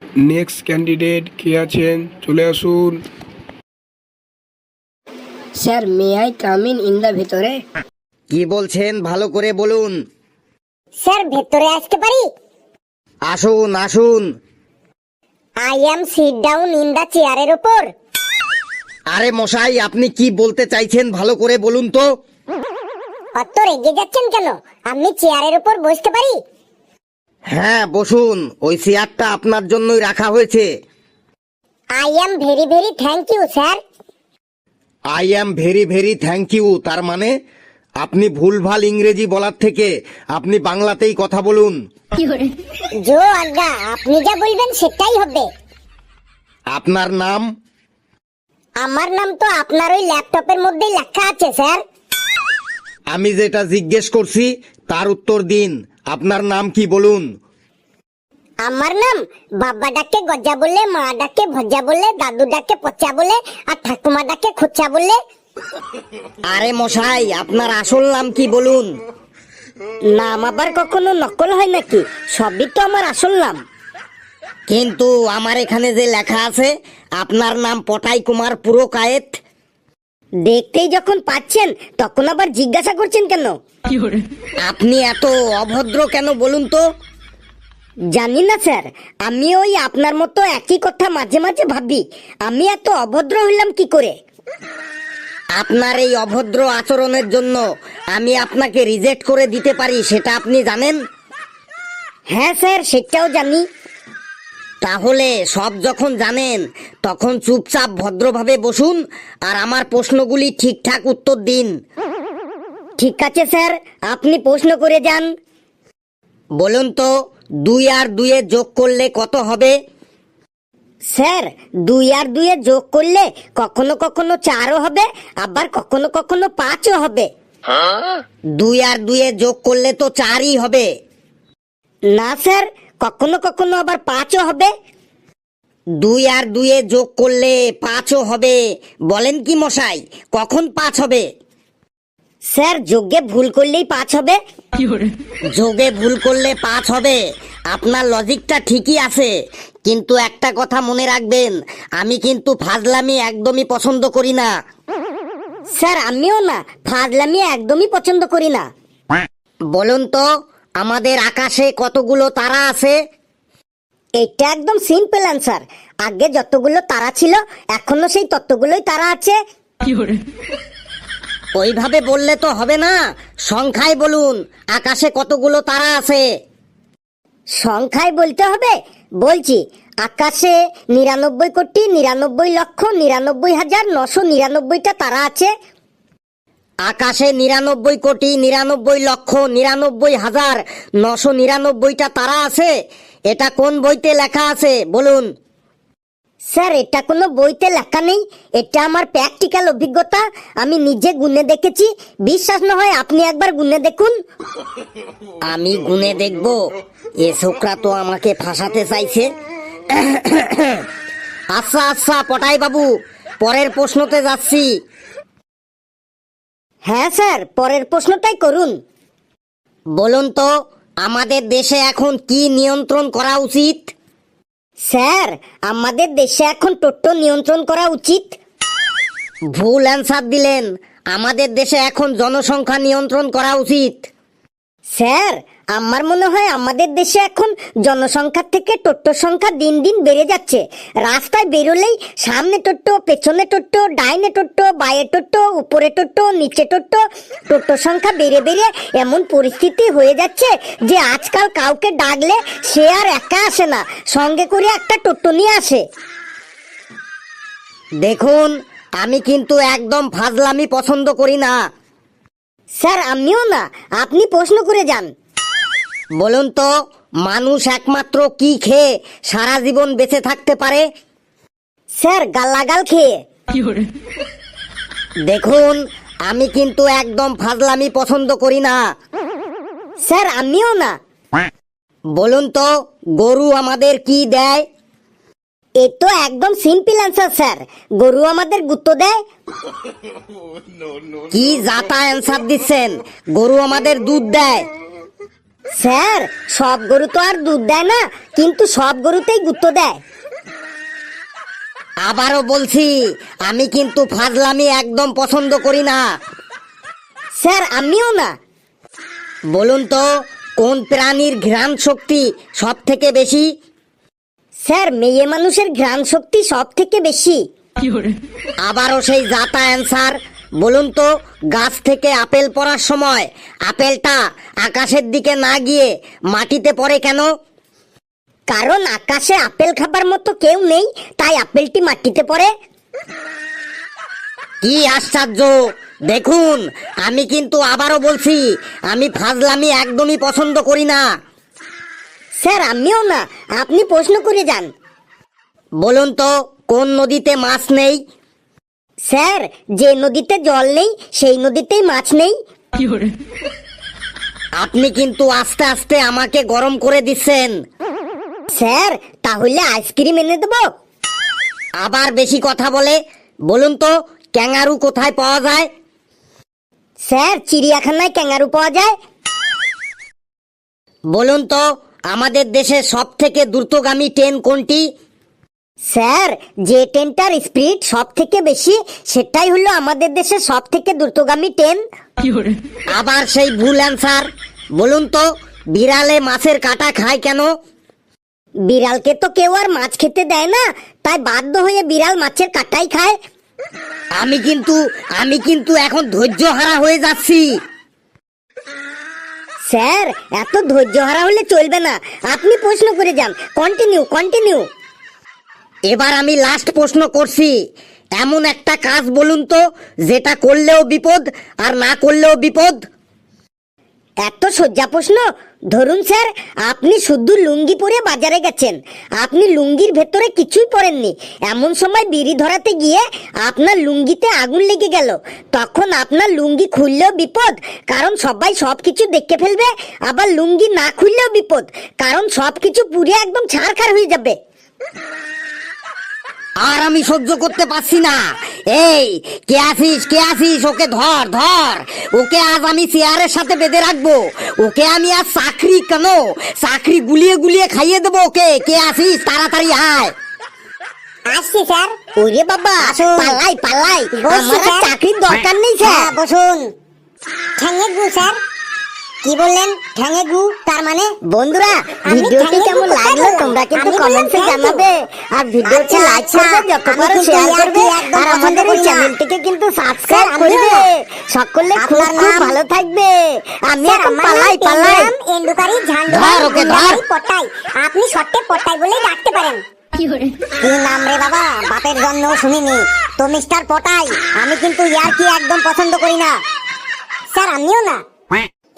Next candidate কে আছেন চলে আসুন। Sir may I come in the ভেতরে? কি বলছেন ভালো করে বলুন। স্যার ভেতরে আসতে পারি? আসুন আসুন। I am sit down in the চেয়ারের উপর। আরে মশাই, আপনি কি বলতে চাইছেন ভালো করে বলুন তো। অত রেগে যাচ্ছেন কেন? আপনি চেয়ারের উপর বসতে পারি? হ্যাঁ বসুন, ওই চেয়ারটা আপনার জন্যই রাখা হয়েছে। I am very very thank you sir. I am very very thank you তার মানে? আপনি ভুলভাল ইংরেজি বলার থেকে আপনি বাংলাতেই কথা বলুন। জো আজ্ঞা, আপনি যা বলবেন সেটাই হবে। আপনার নাম? আমার নাম তো আপনার ওই ল্যাপটপের মধ্যেই লেখা আছে স্যার। আমি যেটা জিজ্ঞেস করছি তার উত্তর দিন। আপনার নাম কি বলুন। আমার নাম বাবা ডাকে গজা বলে, মা ডাকে ভজা বলে, দাদু ডাকে পচা বলে, আর ঠাকুমা ডাকে খোঁচা বলে। আরে মশাই, আপনার আসল নাম কি বলুন। নাম আবার কখনো নকল হয় নাকি? সবই তো আমার আসল নাম। কিন্তু আমার এখানে যে লেখা আছে আপনার নাম পটাই কুমার পুরকায়েত। দেখতেই যখন পাচ্ছেন তখন আবার জিজ্ঞাসা করছেন কেন? আপনি এত অভদ্র কেন বলুন তো। জানি না স্যার, আমি ওই আপনার মতো একই কথা মাঝে মাঝে ভাবি। আমি এত অভদ্র হইলাম কি করে? আপনার এই অভদ্র আচরণের জন্য আমি আপনাকে রিজেক্ট করে দিতে পারি, সেটা আপনি জানেন? হ্যাঁ স্যার, সেটাও জানি। তাহলে সব যখন জানেন তখন চুপচাপ ভদ্রভাবে বসুন আর আমার প্রশ্নগুলি ঠিকঠাক উত্তর দিন। ঠিক আছে স্যার, আপনি প্রশ্ন করে যান। বলুন তো, 2 আর 2 যোগ করলে কত হবে? স্যার 2 আর 2 যোগ করলে কখনো কখনো 4ও হবে, আবার কখনো কখনো 5ও হবে। 2 আর 2 যোগ করলে তো 4ই হবে। না স্যার, কখনো কখনো আবার 5ও হবে। 2 আর 2 যোগ করলে 5ও হবে বলেন কি মশাই? কখন 5 হবে? স্যার যোগে ভুল করলেই 5 হবে। যোগে ভুল করলে 5 হবে, আপনার লজিকটা ঠিকই আছে। কিন্তু একটা কথা মনে রাখবেন, আমি কিন্তু ফাজলামি একদমই পছন্দ করি না। স্যার আমিও না, ফাজলামি একদমই পছন্দ করি না। বলুন তো, আমাদের আকাশে কতগুলো তারা আছে? এটা একদম সিম্পল অ্যান্সার। আগে যতগুলো তারা ছিল এখনো সেই ততগুলোই তারা আছে। ওইভাবে বললে তো হবে না, সংখ্যায় বলুন আকাশে কতগুলো তারা আছে। সংখ্যায় বলতে হবে? বলছি, আকাশে 99,99,99,999টা তারা আছে। আকাশে 99,99,99,999টা তারা আছে। এটা কোন বইতে লেখা আছে বলুন? স্যার এটা কোনো বইতে লেখা নেই, এটা আমার প্র্যাকটিক্যাল অভিজ্ঞতা। আমি নিজে গুনে দেখেছি। বিশ্বাস না হয় আপনি একবার গুনে দেখুন। আমি গুনে দেখব? এ ছোকরা তো আমাকে ফাঁসাতে চাইছে। আচ্ছা আচ্ছা পটাই বাবু, পরের প্রশ্নতে যাচ্ছি। হ্যাঁ স্যার, পরের প্রশ্নটাই করুন। বলুন তো, আমাদের দেশে এখন কি নিয়ন্ত্রণ করা উচিত? স্যার আমাদের দেশে এখন টোটো নিয়ন্ত্রণ করা উচিত। ভুল অ্যান্সার দিলেন। আমাদের দেশে এখন জনসংখ্যা নিয়ন্ত্রণ করা উচিত। স্যার আমার মনে হয় আমাদের দেশে এখন জনসংখ্যার থেকে টোটোর সংখ্যা দিন দিন বেড়ে যাচ্ছে। রাস্তায় বেরোলেই সামনে টোটো, পেছনে টোটো, ডাইনে টোটো, বাঁয়ে টোটো, উপরে টোটো, নিচে টোটো। টোটোর সংখ্যা বেড়ে বেড়ে এমন পরিস্থিতি হয়ে যাচ্ছে যে আজকাল কাউকে ডাকলে সে আর একা আসে না, সঙ্গে করে একটা টোটো নিয়ে আসে। দেখুন, আমি কিন্তু একদম ফাজলামি পছন্দ করি না। স্যার আমিও না, আপনি প্রশ্ন করে যান। বলুন তো, মানুষ একমাত্র কি খেয়ে সারা জীবন বেঁচে থাকতে পারে? স্যার গালাগাল খেয়ে। দেখুন, আমি কিন্তু একদম ফাজলামি পছন্দ করি না। স্যার আমিও না। বলুন তো, গরু আমাদের কি দেয়? এ তো একদম সিম্পল অ্যান্সার স্যার, গরু আমাদের গুঁতো দেয়। কি জাতা অ্যান্সার দিচ্ছেন? গরু আমাদের দুধ দেয়। স্যার সব গরু তো আর দুধ দেয় না, কিন্তু সব গরুতেই গুঁতো দেয়। আবারও বলছি, আমি কিন্তু ফাজলামি একদম পছন্দ করি না। স্যার আমিও না। বলুন তো, কোন প্রাণীর ঘ্রাণ শক্তি সব থেকে বেশি? স্যার মেয়ে মানুষের ঘ্রাণ শক্তি সব থেকে বেশি। আবারও সেই জাতা অ্যান্সার। বলুন তো, গাছ থেকে আপেল পড়ার সময় আপেলটা আকাশের দিকে না গিয়ে মাটিতে পড়ে কেন? কারণ আকাশে আপেল খাবার মতো কেউ নেই, তাই আপেলটি মাটিতে পড়ে। কি আশ্চর্য! দেখুন, আমি কিন্তু আবারও বলছি, আমি ফাজলামি একদমই পছন্দ করি না। স্যার আমিও না, আপনি প্রশ্ন করে যান। বলুন তো, কোন নদীতে মাছ নেই? স্যার যে নদীতে জল নেই সেই নদীতেই মাছ নেই। আপনি কিন্তু আস্তে আস্তে আমাকে গরম করে দিচ্ছেন। স্যার তাহলে আইসক্রিম এনে দেবো? আবার বেশি কথা বলে। বলুন তো, ক্যাঙ্গারু কোথায় পাওয়া যায়? স্যার চিড়িয়াখানায় ক্যাঙ্গারু পাওয়া যায়। বলুন তো, আমাদের দেশের সব থেকে দ্রুতগামী ট্রেন কোনটি? স্যার যে ট্রেনটার স্পিড সব থেকে বেশি সেটাই হলো আমাদের দেশের সব থেকে দ্রুতগামী ট্রেন। আবার সেই ভুল অ্যান্সার। বলুন তো, বিড়ালে মাছের কাঁটা খায় কেন? বিড়ালকে তো কেউ আর মাছ খেতে দেয় না, তাই বাধ্য হয়ে বিড়াল মাছের কাঁটাই খায়। আমি কিন্তু এখন ধৈর্য হারা হয়ে যাচ্ছি। স্যার এত ধৈর্য হারা হলে চলবে না, আপনি প্রশ্ন করে যান। Continue continue. এবার আমি লাস্ট প্রশ্ন করছি। এমন একটা কাজ বলুন তো, যেটা করলেও বিপদ আর না করলেও বিপদ। এত সজ্জা প্রশ্ন? ধরুন স্যার আপনি শুধু লুঙ্গি পরে বাজারে গেছেন, আপনি লুঙ্গির ভেতরে কিছুই পরেননি, এমন সময় বিড়ি ধরাতে গিয়ে আপনার লুঙ্গিতে আগুন লেগে গেল, তখন আপনার লুঙ্গি খুললেও বিপদ, কারণ সবাই সবকিছু দেখে ফেলবে। আবার লুঙ্গি না খুললেও বিপদ, কারণ সবকিছু পুড়ে একদম ছারখার হয়ে যাবে। আর আমি সহ্য করতে পারছি না। এই কে আছিস, ওকে ধর ধর। ওকে আজ আমি চেয়ারের সাথে বেঁধে রাখবো। ওকে আমি আজ চাকরি গুলিয়ে গুলিয়ে খাইয়ে দেবো ওকে। কে আছিস, তাড়াতাড়ি আয়। আসছি স্যার। ওরে বাবা পালাই পালাই, বসছি আমার আর স্যার। চাকরির দরকার নেই স্যার। হ্যাঁ, বসুন। ঠ্যাঙে গু স্যার। কি বললেন? ঠ্যাঙে গু তার মানে? বন্ধুরা আমি ভিডিওটি ঠ্যাঙে কেমন গু কোথায় লাগলো বললাম? তোমরা কিন্তু আমি কমেন্টে বললাম জানাবে, আর ভিডিওটি আচ্ছা, লাইক আচ্ছা। করবে, যত আমি পারো কিন্তু শেয়ার ইয়ার্কি করবে, একদম আর পছন্দ আমাদের এই করি না। চ্যানেলটিকে কিন্তু সাবস্ক্রাইব স্যার, করবে। আমিও না। সকলে খুব আপনার খুব নাম? ভালো থাকবে। আমি স্যার, এখন আমার পালাই নাম পালাই। টেন্ডুরাম এন্ডুকারি ঝান্ডুরাম ধর ওকে, ধর। গুন্ডাবাড়ি পটাই। আপনি শর্টে পটাই বলেই ডাকতে পারেন। কি নাম রে বাবা, বাপের জন্য শুনিনি তো মিস্টার পটাই। আমি কিন্তু ইয়ার্কি একদম পছন্দ করি না। স্যার আমিও না।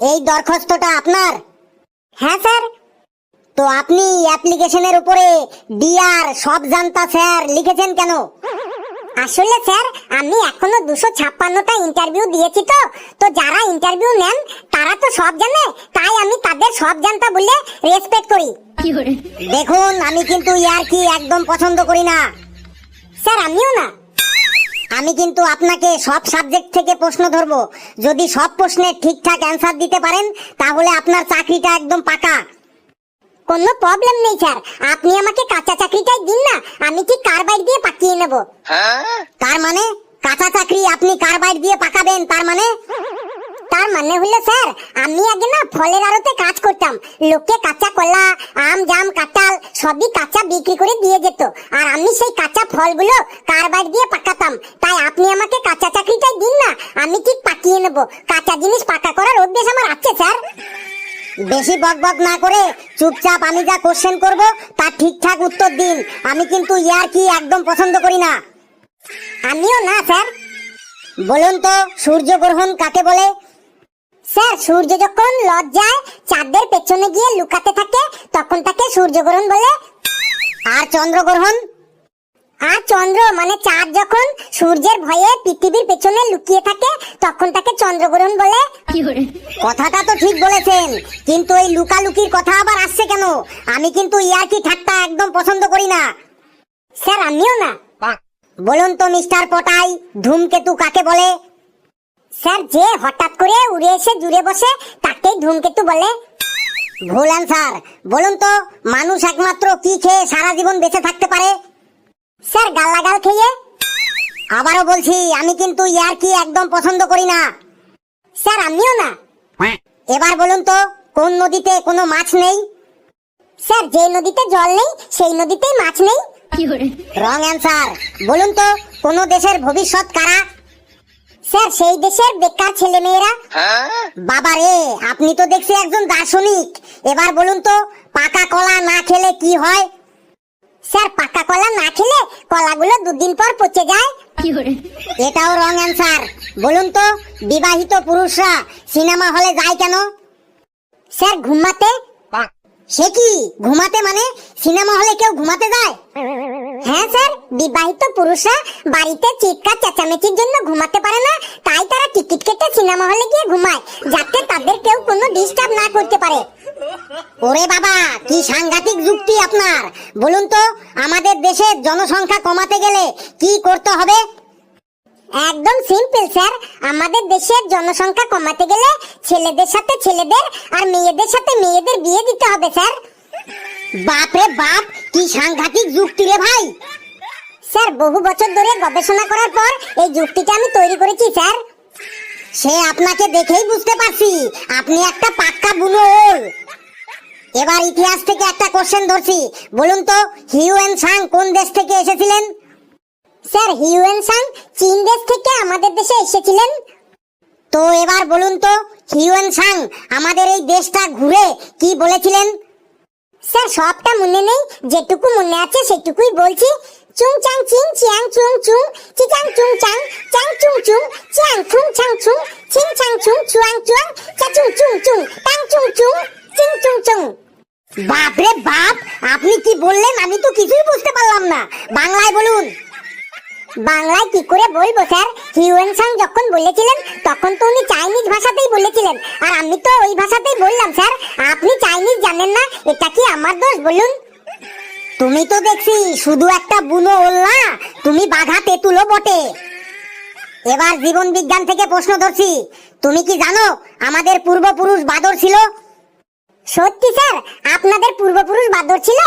এই দরখাস্তটা আপনার? হ্যাঁ স্যার। তো আপনি অ্যাপ্লিকেশনের উপরে ডিআর সব জানতা স্যার লিখেছেন কেন? আসলে স্যার আমি এখনো 256টা ইন্টারভিউ দিয়েছি, তো যারা ইন্টারভিউ নেন তারা তো সব জানে, তাই আমি তাদের সব জানতা বলে রেসপেক্ট করি। দেখুন, আমি কিন্তু ইয়ার্কি একদম পছন্দ করি না। স্যার আমিও না। আমি কিন্তু আপনাকে সব সাবজেক্ট থেকে প্রশ্ন ধরবো, যদি সব প্রশ্নের ঠিকঠাক অ্যান্সার দিতে পারেন তাহলে আপনার চাকরিটা একদম পাকা। কোনো প্রবলেম নেই স্যার, আপনি আমাকে কাঁচা চাকরিটাই দিন না, আমি কি কার্বাইড দিয়ে পাকিয়ে নেব। তার মানে কাঁচা চাকরি আপনি কার্বাইড দিয়ে পাকাবেন? তার মানে হলো স্যার, আমি আগে না ফলের আড়তে কাজ করতাম, লোকে কাঁচা কলা, আম, জাম, কাঁঠাল সবই কাঁচা বিক্রি করে দিয়ে যেত, আর আমি সেই কাঁচা ফলগুলো কার্বাইড দিয়ে পাকাতাম। তাই আপনি আমাকে কাঁচা চাকরিটাই দিন না, আমি ঠিক পাকিয়ে নেব। কাঁচা জিনিস পাকা করার অভ্যেস আমার আছে স্যার। বেশি বকবক না করে চুপচাপ আমি যা কোশ্চেন করব তার ঠিকঠাক উত্তর দিন। আমি কিন্তু ইয়ার্কি একদম পছন্দ করি না। আমিও না স্যার। বলুন তো, সূর্যগ্রহণ কাকে বলে? স্যার সূর্য যখন লজ্জায় চাঁদের পেছনে গিয়ে লুকাতে থাকে তখন তাকে সূর্যগ্রহণ বলে। আর চন্দ্রগ্রহণ? আর চন্দ্র মানে চাঁদ যখন সূর্যের ভয়ে পৃথিবীর পেছনে লুকিয়ে থাকে তখন তাকে চন্দ্রগ্রহণ বলে। কথাটা তো ঠিক বলেছেন, কিন্তু এই লুকালুকির কথা আবার আসছে কেন? আমি কিন্তু ইয়ার্কি ঠাট্টা একদম পছন্দ করি না। স্যার আমিও না। বলুন তো মিস্টার পটাই, ধূমকেতু কাকে বলে? স্যার যে হঠাৎ করে উড়ে এসে জুড়ে বসে তাকেই ধূমকেতু বলে। ভুল অ্যান্সার। বলুন তো মানুষ একমাত্র কি খেয়ে সারা জীবন বেঁচে থাকতে পারে? স্যার গাল্লাগাল খেয়ে। আবারও বলছি আমি কিন্তু ইয়ার্কি একদম পছন্দ করি না। স্যার আমিও না। এবার বলুন তো কোন নদীতে কোনো মাছ নেই? স্যার যে নদীতে জল নেই সেই নদীতেই মাছ নেই। Wrong answer. বলুন তো কোন দেশের ভবিষ্যৎ কারা? স্যার সেই দেশের বেকার ছেলে মেয়েরা। বাবা রে, আপনি তো দেখছি একজন দার্শনিক। এবার বলুন তো পাকা কলা না খেলে কি হয়? স্যার পাকা কলা না খেলে কলাগুলো দুদিন পর পচে যায়। এটাও রং অ্যান্সার। বলুন তো বিবাহিত পুরুষরা সিনেমা হলে যায় কেন? স্যার ঘুমাতে। সে কি ঘুমাতে মানে সিনেমা হলে কেউ ঘুমাতে যায়? হ্যাঁ স্যার, বিবাহিত পুরুষরা বাড়িতে চিৎকার চেঁচামেচির জন্য ঘুমাতে পারে না, তাই তারা টিকিট কেটে সিনেমা হলে গিয়ে ঘুমায়, যাতে তাদের কেউ কোনো ডিস্টার্ব না করতে পারে। ওরে বাবা, কি সাংঘাতিক যুক্তি আপনার। বলুন তো আমাদের দেশের জনসংখ্যা কমাতে গেলে কি করতে হবে? একদম সিম্পল স্যার, আমাদের দেশের জনসংখ্যা কমাতে গেলে ছেলেদের সাথে ছেলেদের আর মেয়েদের সাথে মেয়েদের বিয়ে দিতে হবে স্যার। বাপ রে বাপ, কি সাংঘাতিক যুক্তি রে ভাই। স্যার বহু বছর ধরে গবেষণা করার পর এই যুক্তিটা আমি তৈরি করেছি স্যার। সে আপনাকে দেখেই বুঝতে পারছি আপনি একটা পাক্কা বুনোল। এবার ইতিহাস থেকে একটা কোশ্চেন ধরছি, বলুন তো হিউয়েন সাং কোন দেশ থেকে এসেছিলেন? স্যার হিউয়েন সাং চীন দেশ থেকে আমাদের দেশে এসেছিলেন। তো এবার বলুন তো হিউয়েন সাং আমাদের এই দেশটা ঘুরে কি বলেছিলেন? স্যার সবটা মনে নেই, যেটুকু মনে আছে সেটুকুই বলছি। চুং চাং চিং চিয়াং চুং চুং চিচাং চুং চাং চাং চুং চুং চিয়াং চুং চাং চুং চিং চাং চুং চুয়াং চুয়াং চাচুং চুং চুং টাং চুং চুং চিং চুং চুং। বাপ রে বাপ, আপনি কি বললেন আমি তো কিছুই বুঝতে পারলাম না। বাংলায় বলুন। বাংলায় কি করে বলবো স্যার? হিউয়েন সাং যখন বলেছিলেন তখন তো উনি চাইনিজ ভাষাতেই বলেছিলেন, আর আমি তো ওই ভাষাতেই বললাম স্যার। আপনি চাইনিজ জানেন না, এটা কি আমার দোষ বলুন? তুমি তো দেখছি শুধু একটা বুনো ওল না, তুমি বাঘা তেঁতুলও বটে। এবার জীবন বিজ্ঞান থেকে প্রশ্ন ধরছি, তুমি কি জানো আমাদের পূর্বপুরুষ বাদর ছিল? সত্যি স্যার, আপনাদের পূর্বপুরুষ বাদর ছিল?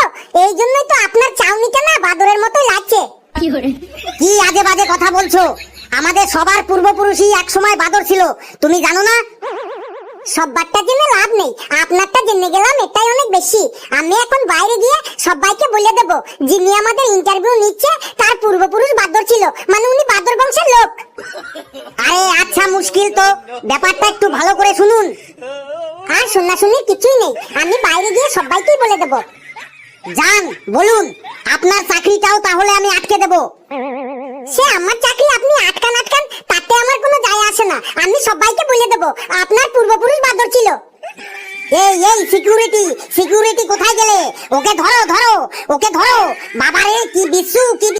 এই জন্যই তো আপনার চাউনিটা না বাদরের মতো লাগছে। কি আজে বাজে কথা বলছো? আমাদের সবার পূর্বপুরুষই এক সময় বাদর ছিল, তুমি জানো না? সববারটা জেনে লাভ নেই, আপনারটা জেনে গেলাম এটাই অনেক বেশি। আমি এখন বাইরে গিয়ে সবাইকে বলে দেব যিনি আমাদের ইন্টারভিউ নিচ্ছে তার পূর্বপুরুষ বাদর ছিল, মানে উনি বাদর বংশের লোক। আরে আচ্ছা, মুশকিল তো, ব্যাপারটা একটু ভালো করে শুনুন। আর শোনাশুনির কিছুই নেই, আমি বাইরে গিয়ে সবাইকেই বলে দেব। যান, বলুন। আপনার চাকরিটাও তাহলে আমি আটকে দেব। সে আমার চাকরি আপনি আটকান আটকান, তাতে আমার কোনো যায় আসে না। আমি সবাইকে বলে দেব আপনার পূর্বপুরুষ বাদর ছিল। এই এই সিকিউরিটি, সিকিউরিটি কোথায় গেলে? ওকে ধরো ধরো, ওকে ধরো। বাবারে কি বিচ্ছু, কি